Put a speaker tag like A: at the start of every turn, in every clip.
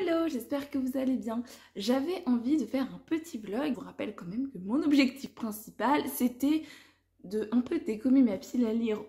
A: Hello, j'espère que vous allez bien. J'avais envie de faire un petit vlog. Je vous rappelle quand même que mon objectif principal, c'était de un peu dégommer ma pile à lire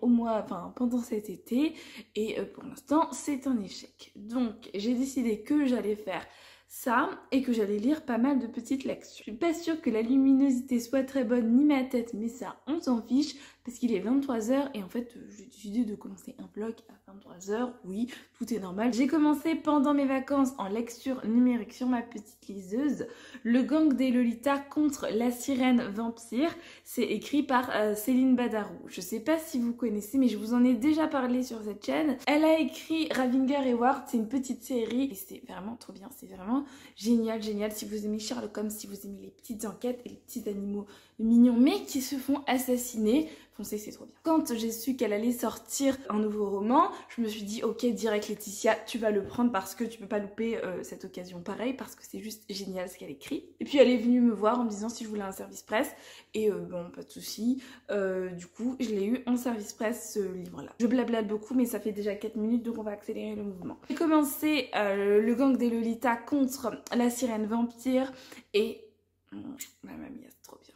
A: pendant cet été. Et pour l'instant, c'est un échec. Donc, j'ai décidé que j'allais faire ça et que j'allais lire pas mal de petites lectures. Je suis pas sûre que la luminosité soit très bonne ni ma tête, mais ça, on s'en fiche parce qu'il est 23h et en fait, j'ai décidé de commencer un vlog à 23h. Oui, tout est normal. J'ai commencé pendant mes vacances en lecture numérique sur ma petite liseuse Le gang des Lolitas contre la sirène vampire. C'est écrit par Céline Badarou. Je sais pas si vous connaissez, mais je vous en ai déjà parlé sur cette chaîne. Elle a écrit Ravinger et Ward, c'est une petite série et c'est vraiment trop bien, c'est vraiment génial. Si vous aimez Sherlock Holmes, si vous aimez les petites enquêtes et les petits animaux mignons mais qui se font assassiner, foncez, c'est trop bien. Quand j'ai su qu'elle allait sortir un nouveau roman, je me suis dit ok, direct Laetitia, tu vas le prendre parce que tu peux pas louper cette occasion pareil, parce que c'est juste génial ce qu'elle écrit. Et puis elle est venue me voir en me disant si je voulais un service presse et bon, pas de souci. Du coup, je l'ai eu en service presse ce livre-là. Je blablate beaucoup mais ça fait déjà 4 minutes donc on va accélérer le mouvement. J'ai commencé Le gang des Lolitas contre la sirène vampire et ma mamie, c'est trop bien.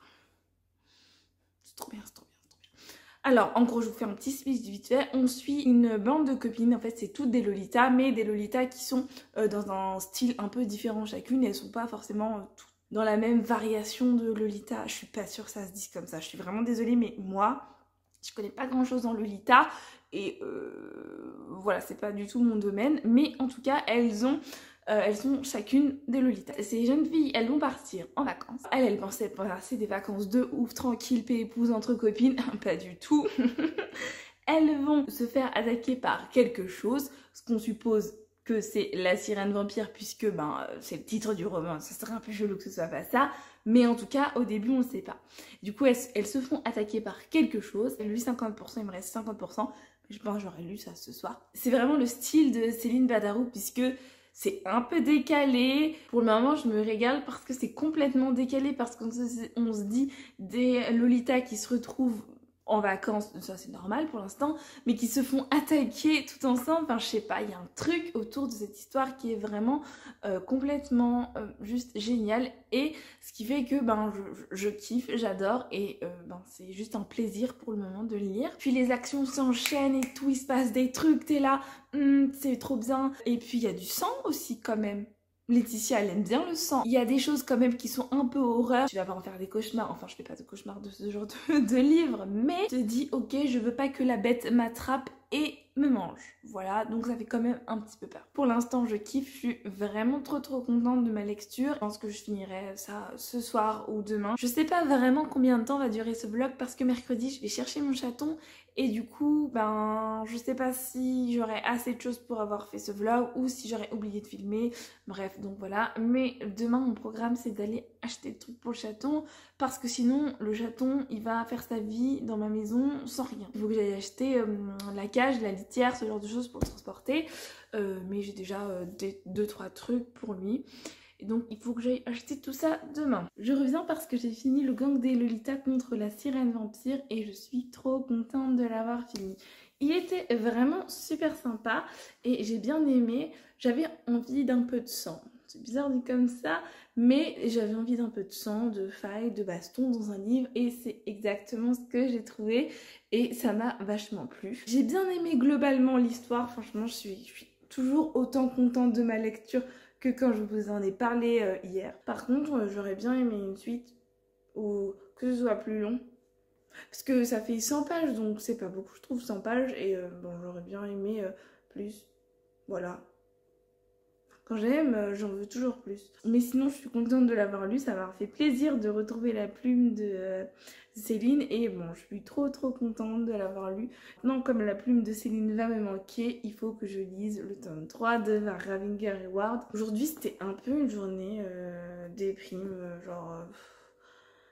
A: C'est trop bien. Alors, en gros, je vous fais un petit speech vite fait. On suit une bande de copines. En fait, c'est toutes des Lolitas, mais des Lolitas qui sont dans un style un peu différent chacune. Et elles sont pas forcément toutes dans la même variation de Lolita. Je suis pas sûre que ça se dise comme ça. Je suis vraiment désolée, mais moi, je connais pas grand chose en Lolita. Et voilà, c'est pas du tout mon domaine. Mais en tout cas, elles sont chacune des Lolitas. Ces jeunes filles, elles vont partir en vacances. Elles pensaient passer des vacances de ouf, tranquille, paix épouse entre copines. Pas du tout. Elles vont se faire attaquer par quelque chose, ce qu'on suppose que c'est la sirène vampire puisque c'est le titre du roman. Ça serait un peu chelou que ce soit pas ça. Mais en tout cas, au début, on ne sait pas. Du coup, elles se font attaquer par quelque chose. J'ai lu 50%, il me reste 50%. Je pense que j'aurais lu ça ce soir. C'est vraiment le style de Céline Badarou puisque c'est un peu décalé. Pour le moment, je me régale parce que c'est complètement décalé, parce qu'on se dit des Lolitas qui se retrouvent en vacances, ça c'est normal pour l'instant, mais qui se font attaquer tout ensemble. Enfin, je sais pas, il y a un truc autour de cette histoire qui est vraiment complètement juste génial. Et ce qui fait que je kiffe, j'adore et c'est juste un plaisir pour le moment de lire. Puis les actions s'enchaînent et tout, il se passe des trucs, t'es là, c'est trop bien. Et puis il y a du sang aussi quand même. Laetitia, elle aime bien le sang. Il y a des choses quand même qui sont un peu horreur. Tu vas pas en faire des cauchemars. Enfin, je fais pas de cauchemars de ce genre de livre. Mais je te dis, ok, je veux pas que la bête m'attrape et me mange. Voilà, donc ça fait quand même un petit peu peur. Pour l'instant, je kiffe. Je suis vraiment trop contente de ma lecture. Je pense que je finirai ça ce soir ou demain. Je sais pas vraiment combien de temps va durer ce vlog parce que mercredi, je vais chercher mon chaton. Et du coup, je sais pas si j'aurai assez de choses pour avoir fait ce vlog ou si j'aurais oublié de filmer. Bref, donc voilà. Mais demain, mon programme, c'est d'aller acheter des trucs pour le chaton parce que sinon, le chaton, il va faire sa vie dans ma maison sans rien. Il faut que j'aille acheter la cage, la litière, ce genre de choses pour le transporter. Mais j'ai déjà 2-3 trucs pour lui. Et donc il faut que j'aille acheter tout ça demain. Je reviens parce que j'ai fini Le gang des Lolitas contre la sirène vampire et je suis trop contente de l'avoir fini. Il était vraiment super sympa et j'ai bien aimé. J'avais envie d'un peu de sang. C'est bizarre dit comme ça, mais j'avais envie d'un peu de sang, de failles, de baston dans un livre et c'est exactement ce que j'ai trouvé et ça m'a vachement plu. J'ai bien aimé globalement l'histoire, franchement je suis toujours autant contente de ma lecture que quand je vous en ai parlé hier. Par contre, j'aurais bien aimé une suite ou que ce soit plus long. Parce que ça fait 100 pages, donc c'est pas beaucoup, je trouve, 100 pages. Et j'aurais bien aimé plus. Voilà. Quand j'aime, j'en veux toujours plus. Mais sinon, je suis contente de l'avoir lu. Ça m'a fait plaisir de retrouver la plume de Céline. Et bon, je suis trop contente de l'avoir lu. Maintenant, comme la plume de Céline va me manquer, il faut que je lise le tome 3 de Ravinger et Ward. Aujourd'hui, c'était un peu une journée déprime.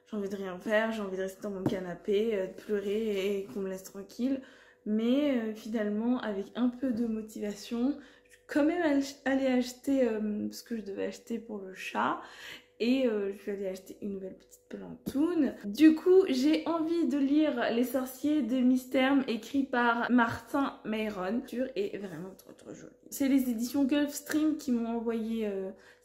A: J'ai envie de rien faire, j'ai envie de rester dans mon canapé, de pleurer et qu'on me laisse tranquille. Mais finalement, avec un peu de motivation, je suis quand même allée acheter ce que je devais acheter pour le chat. et je vais aller acheter une nouvelle petite plantoune. Du coup, j'ai envie de lire Les sorciers de Mystère écrit par Martin Mayron. Et vraiment trop joli. C'est les éditions Gulfstream qui m'ont envoyé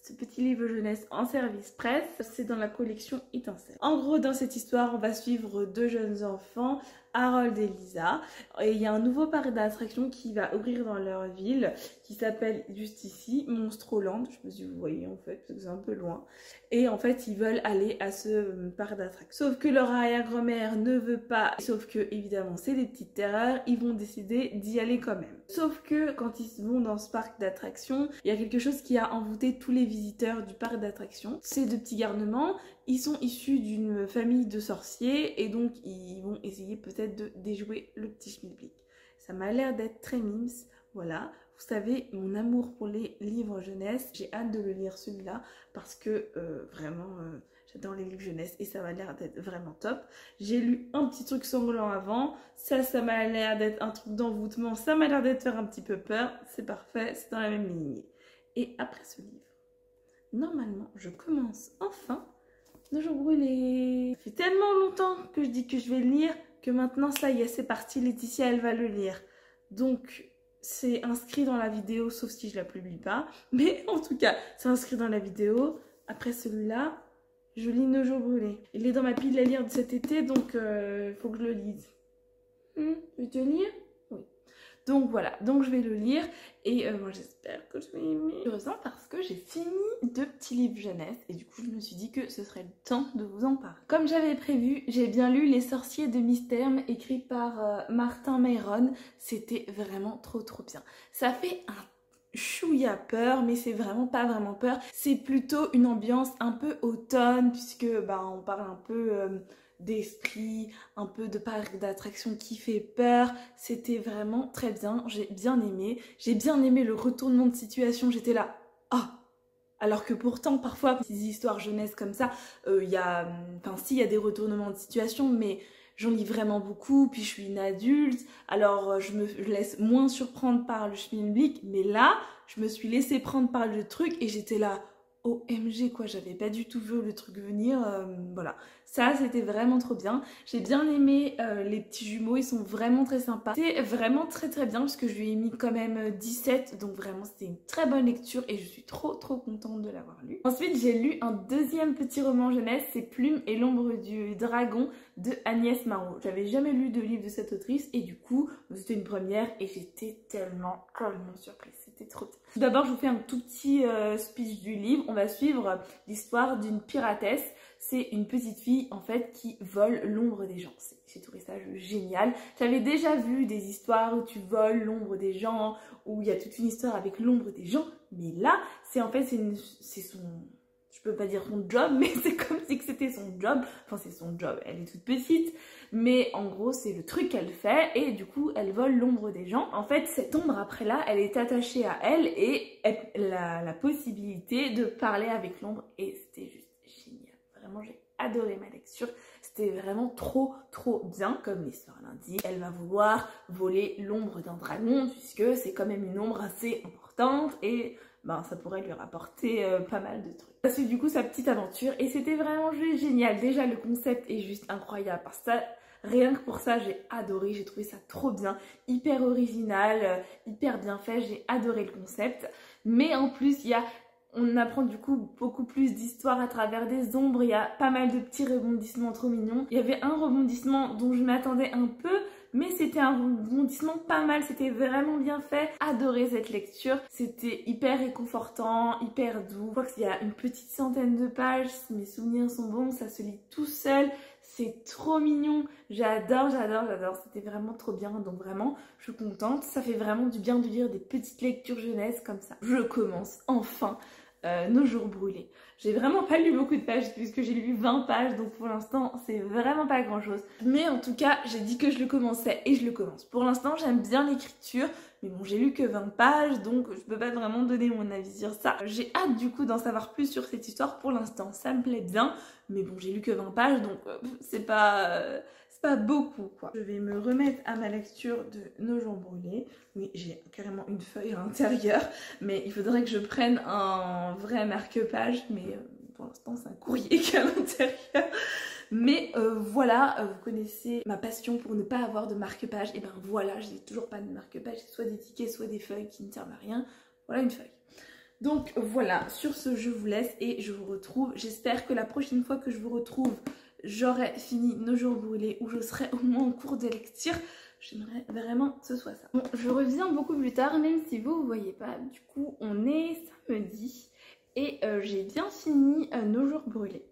A: ce petit livre jeunesse en service presse. C'est dans la collection Étincelle. En gros, dans cette histoire, on va suivre deux jeunes enfants, Harold et Lisa, et il y a un nouveau parc d'attractions qui va ouvrir dans leur ville qui s'appelle juste ici Monstroland. Je sais pas si vous voyez en fait parce que c'est un peu loin, et en fait ils veulent aller à ce parc d'attractions, sauf que leur arrière-grand-mère ne veut pas, sauf que évidemment c'est des petites terreurs, ils vont décider d'y aller quand même. Sauf que quand ils vont dans ce parc d'attractions, il y a quelque chose qui a envoûté tous les visiteurs du parc d'attractions. Ces deux petits garnements, ils sont issus d'une famille de sorciers et donc ils vont essayer peut-être de déjouer le petit schmilblick. Ça m'a l'air d'être très mimes, voilà. Vous savez, mon amour pour les livres jeunesse, j'ai hâte de le lire celui-là parce que vraiment j'adore les livres jeunesse et ça m'a l'air d'être vraiment top. J'ai lu un petit truc sanglant avant, ça m'a l'air d'être un truc d'envoûtement, ça m'a l'air d'être faire un petit peu peur, c'est parfait, c'est dans la même lignée. Et après ce livre, normalement je commence enfin Nos jours brûlés. Ça fait tellement longtemps que je dis que je vais le lire que maintenant ça y est, c'est parti, Laetitia elle va le lire. Donc c'est inscrit dans la vidéo, sauf si je la publie pas. Mais en tout cas, c'est inscrit dans la vidéo. Après celui-là, je lis Nos jours brûlés. Il est dans ma pile à lire de cet été, donc il faut que je le lise. Tu veux te lire? Oui. Donc voilà, donc je vais le lire et moi j'espère que je vais aimer. Heureusement parce que j'ai fini deux petits livres jeunesse et du coup je me suis dit que ce serait le temps de vous en parler. Comme j'avais prévu, j'ai bien lu Les sorciers de Mystère écrit par Martin Mayron. C'était vraiment trop bien. Ça fait un chouïa peur, mais c'est vraiment pas vraiment peur. C'est plutôt une ambiance un peu automne puisque on parle un peu d'esprit, un peu de parc d'attraction qui fait peur. C'était vraiment très bien, j'ai bien aimé. J'ai bien aimé le retournement de situation, j'étais là, ah! Alors que pourtant, parfois, ces histoires jeunesse comme ça, il y a des retournements de situation, mais j'en lis vraiment beaucoup, puis je suis une adulte, alors je me laisse moins surprendre par le schmilblick, mais là, je me suis laissée prendre par le truc et j'étais là, OMG quoi, j'avais pas du tout vu le truc venir, voilà. Ça c'était vraiment trop bien. J'ai bien aimé les petits jumeaux, ils sont vraiment très sympas. C'est vraiment très bien parce que je lui ai mis quand même 17, donc vraiment c'était une très bonne lecture et je suis trop contente de l'avoir lu. Ensuite j'ai lu un deuxième petit roman jeunesse, c'est Plume et l'ombre du dragon de Agnès Marot. J'avais jamais lu de livre de cette autrice et du coup c'était une première et j'étais tellement surprise, c'était trop bien. Tout d'abord je vous fais un tout petit speech du livre. On va suivre l'histoire d'une piratesse. C'est une petite fille en fait qui vole l'ombre des gens. J'ai trouvé ça génial. J'avais déjà vu des histoires où tu voles l'ombre des gens, où il y a toute une histoire avec l'ombre des gens, mais là c'est en fait c'est son, je peux pas dire son job, mais c'est comme si c'était son job. Enfin c'est son job, elle est toute petite, mais en gros c'est le truc qu'elle fait et du coup elle vole l'ombre des gens. En fait cette ombre après là, elle est attachée à elle et elle a la possibilité de parler avec l'ombre et c'était juste génial. Vraiment j'ai adoré ma lecture, c'était vraiment trop bien. Comme l'histoire l'indique, elle va vouloir voler l'ombre d'un dragon puisque c'est quand même une ombre assez importante et ça pourrait lui rapporter pas mal de trucs. Ça suit du coup sa petite aventure et c'était vraiment juste génial. Déjà le concept est juste incroyable parce que ça, rien que pour ça j'ai adoré, j'ai trouvé ça trop bien, hyper original, hyper bien fait, j'ai adoré le concept. Mais en plus on apprend du coup beaucoup plus d'histoires à travers des ombres, il y a pas mal de petits rebondissements trop mignons. Il y avait un rebondissement dont je m'attendais un peu, mais c'était un rebondissement pas mal, c'était vraiment bien fait. Adoré cette lecture, c'était hyper réconfortant, hyper doux. Je crois qu'il y a une petite centaine de pages, si mes souvenirs sont bons, ça se lit tout seul. C'est trop mignon, j'adore, c'était vraiment trop bien, donc vraiment je suis contente. Ça fait vraiment du bien de lire des petites lectures jeunesse comme ça. Je commence enfin Nos jours brûlés. J'ai vraiment pas lu beaucoup de pages puisque j'ai lu 20 pages, donc pour l'instant c'est vraiment pas grand chose. Mais en tout cas j'ai dit que je le commençais et je le commence. Pour l'instant j'aime bien l'écriture, mais bon j'ai lu que 20 pages donc je peux pas vraiment donner mon avis sur ça. J'ai hâte du coup d'en savoir plus sur cette histoire. Pour l'instant ça me plaît bien, mais bon j'ai lu que 20 pages donc c'est pas beaucoup quoi. Je vais me remettre à ma lecture de Nos jours brûlés. Oui j'ai carrément une feuille à l'intérieur, mais il faudrait que je prenne un vrai marque-page, mais pour l'instant c'est un courrier qui est à l'intérieur. Mais voilà, vous connaissez ma passion pour ne pas avoir de marque-page. Et ben voilà, j'ai toujours pas de marque-page, soit des tickets, soit des feuilles qui ne servent à rien. Voilà une feuille. Donc voilà, sur ce je vous laisse et je vous retrouve. J'espère que la prochaine fois que je vous retrouve, j'aurai fini Nos jours brûlés ou je serai au moins en cours de lecture. J'aimerais vraiment que ce soit ça. Bon, je reviens beaucoup plus tard, même si vous voyez pas. Du coup, on est samedi et j'ai bien fini Nos jours brûlés.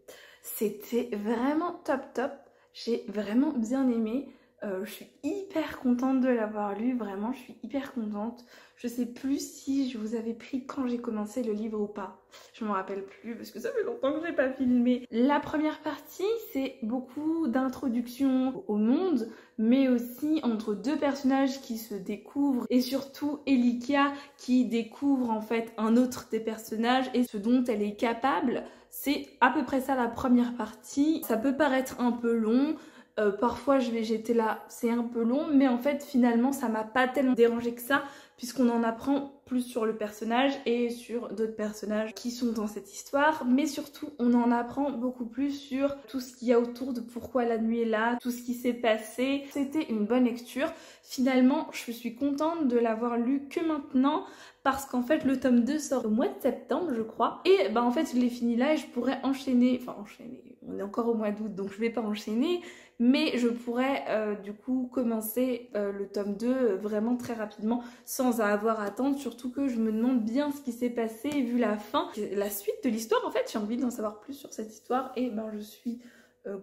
A: C'était vraiment top. J'ai vraiment bien aimé. Je suis hyper contente de l'avoir lu, vraiment, je suis hyper contente. Je sais plus si je vous avais pris quand j'ai commencé le livre ou pas. Je me rappelle plus parce que ça fait longtemps que j'ai pas filmé. La première partie, c'est beaucoup d'introduction au monde, mais aussi entre deux personnages qui se découvrent et surtout Elikia qui découvre en fait un autre des personnages et ce dont elle est capable. C'est à peu près ça la première partie. Ça peut paraître un peu long. Parfois j'étais là, c'est un peu long, mais en fait finalement ça m'a pas tellement dérangé que ça, puisqu'on en apprend plus sur le personnage et sur d'autres personnages qui sont dans cette histoire, mais surtout on en apprend beaucoup plus sur tout ce qu'il y a autour de pourquoi la nuit est là, tout ce qui s'est passé. C'était une bonne lecture. Finalement je suis contente de l'avoir lu que maintenant, parce qu'en fait le tome 2 sort au mois de septembre je crois, et bah en fait je l'ai fini là et je pourrais enchaîner, on est encore au mois d'août donc je vais pas enchaîner, mais je pourrais du coup commencer le tome 2 vraiment très rapidement sans avoir à attendre, surtout que je me demande bien ce qui s'est passé vu la fin. La suite de l'histoire en fait, j'ai envie d'en savoir plus sur cette histoire et ben je suis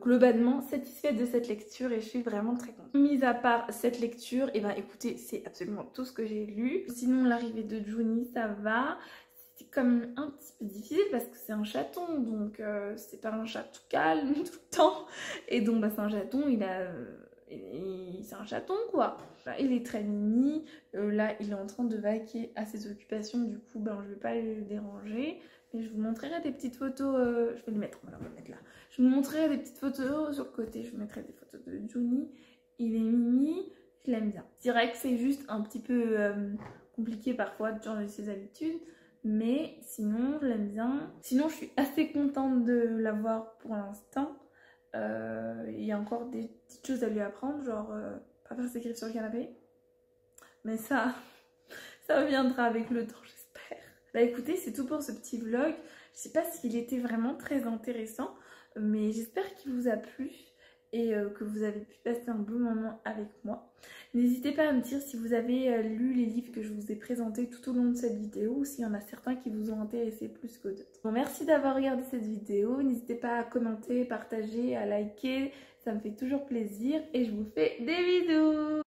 A: globalement satisfaite de cette lecture et je suis vraiment très contente. Mis à part cette lecture, et ben écoutez, c'est absolument tout ce que j'ai lu. Sinon l'arrivée de Juni ça va. C'est comme un petit peu difficile parce que c'est un chaton, donc c'est pas un chat tout calme tout le temps. Et donc bah, c'est un chaton, c'est un chaton quoi. Il est très mimi, là il est en train de vaquer à ses occupations, du coup ben, je vais pas le déranger. Mais je vous montrerai des petites photos, je vais le mettre, voilà, on va le mettre là. Je vous montrerai des petites photos sur le côté, je vous mettrai des photos de Juni. Il est mimi, je l'aime bien. Je dirais que c'est juste un petit peu compliqué parfois de changer ses habitudes. Mais sinon je l'aime bien. Sinon je suis assez contente de l'avoir pour l'instant. Il y a encore des petites choses à lui apprendre, genre pas faire ses griffes sur le canapé. Mais ça viendra avec le temps j'espère. Bah écoutez, c'est tout pour ce petit vlog. Je sais pas s'il était vraiment très intéressant, mais j'espère qu'il vous a plu et que vous avez pu passer un bon moment avec moi. N'hésitez pas à me dire si vous avez lu les livres que je vous ai présentés tout au long de cette vidéo ou s'il y en a certains qui vous ont intéressé plus que d'autres. Bon, merci d'avoir regardé cette vidéo. N'hésitez pas à commenter, partager, à liker. Ça me fait toujours plaisir et je vous fais des bisous.